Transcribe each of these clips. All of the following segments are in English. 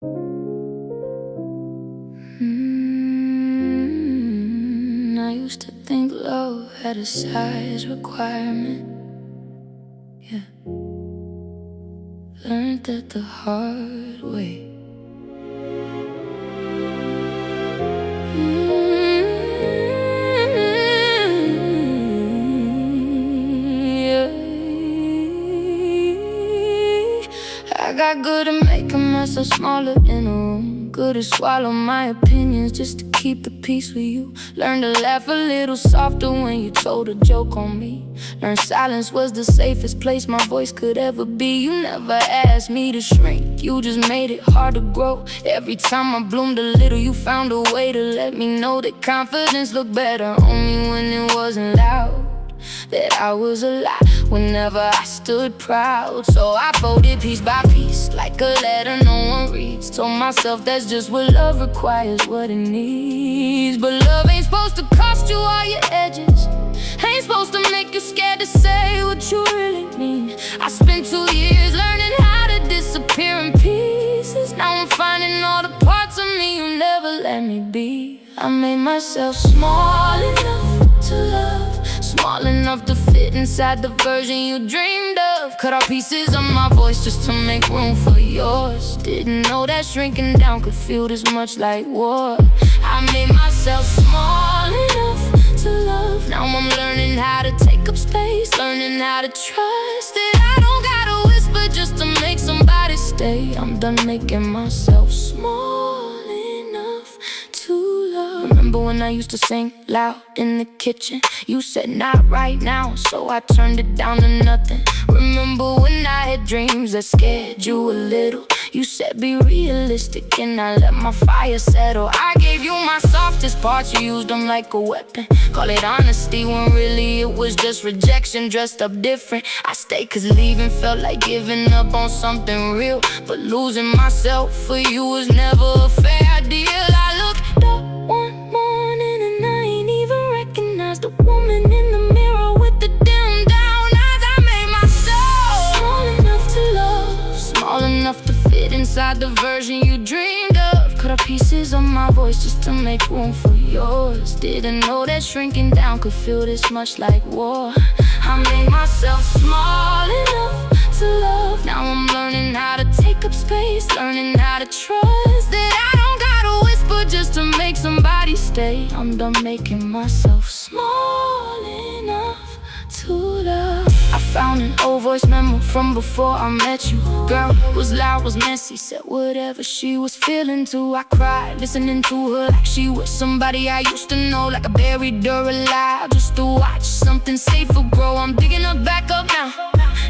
I used to think love had a size requirement. Yeah, learned that the hard way. Yeah. I got good at making myself smaller in a room, good at swallow my opinions just to keep the peace with you. Learned to laugh a little softer when you told a joke on me. Learned silence was the safest place my voice could ever be. You never asked me to shrink, you just made it hard to grow. Every time I bloomed a little, you found a way to let me know that confidence looked better on me when it wasn't loud, that I was alive whenever I stood proud. So I folded piece by piece like a letter no one reads. Told myself that's just what love requires, what it needs. But love ain't supposed to cost you all your edges, ain't supposed to make you scared to say what you really mean. I spent 2 years learning how to disappear in pieces. Now I'm finding all the parts of me you never let me be. I made myself small enough to love, small enough to fit inside the version you dreamed of. Cut off pieces of my voice just to make room for yours. Didn't know that shrinking down could feel this much like war. I made myself small enough to love. Now I'm learning how to take up space, learning how to trust that I don't gotta whisper just to make somebody stay. I'm done making myself small enough to love. Remember when I used to sing loud in the kitchen? You said not right now, so I turned it down to nothing. Remember when I had dreams that scared you a little? You said be realistic and I let my fire settle. I gave you my softest parts, you used them like a weapon. Call it honesty when really it was just rejection dressed up different. I stayed cause leaving felt like giving up on something real, but losing myself for you was never a fair deal. I looked up one morning and I ain't even recognized the woman in the mirror with the dim down eyes. I made myself small enough to love, small enough to fit inside the version you dreamed of. Cut off pieces of my voice just to make room for yours. Didn't know that shrinking down could feel this much like war. I made myself small enough to love. Now I'm learning how to take up space, learning how to trust that I don't gotta whisper just to make somebody stay. I'm done making myself small enough to love. I found an old voice memo from before I met you. Girl was loud, was messy, said whatever she was feeling too. I cried listening to her like she was somebody I used to know, like I buried her alive just to watch something safer grow. I'm digging her back up now,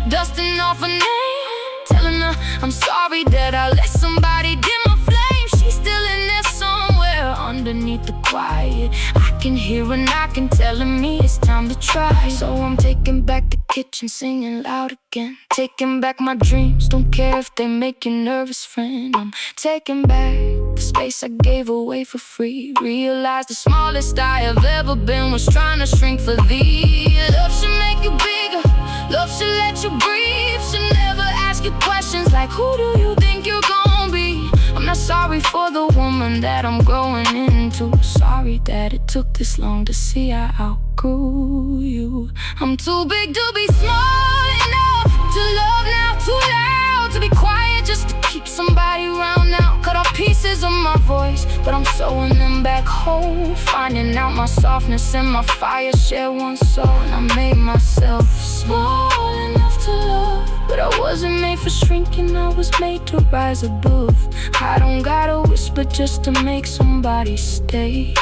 dusting off her name, telling her I'm sorry that I let somebody dim my flame. She's still in there somewhere underneath the quiet. I can hear her knocking, telling me it's time to try. So I'm taking back the kitchen, singing loud again. Taking back my dreams, don't care if they make you nervous, friend. I'm taking back the space I gave away for free. Realize the smallest I have ever been was trying to shrink for thee. Love should make you bigger, love should let you breathe, should never ask you questions like who do you think you're gonna be. I'm not sorry for the woman that I'm growing into. Sorry that it took this long to see I outgrew you. I'm too big to be small enough to love now, too loud to be quiet just to keep somebody around now. Cut off pieces of my voice, but I'm sewing them back whole. Finding out my softness and my fire share one soul. And I made myself small enough to love, but I wasn't made for shrinking, I was made to rise above. I don't gotta whisper just to make somebody stay.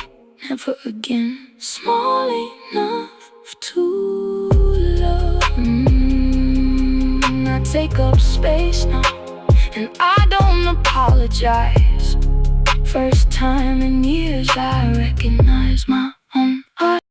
Never again small enough to love. I take up space now, and I don't apologize. First time in years I recognize my own heart.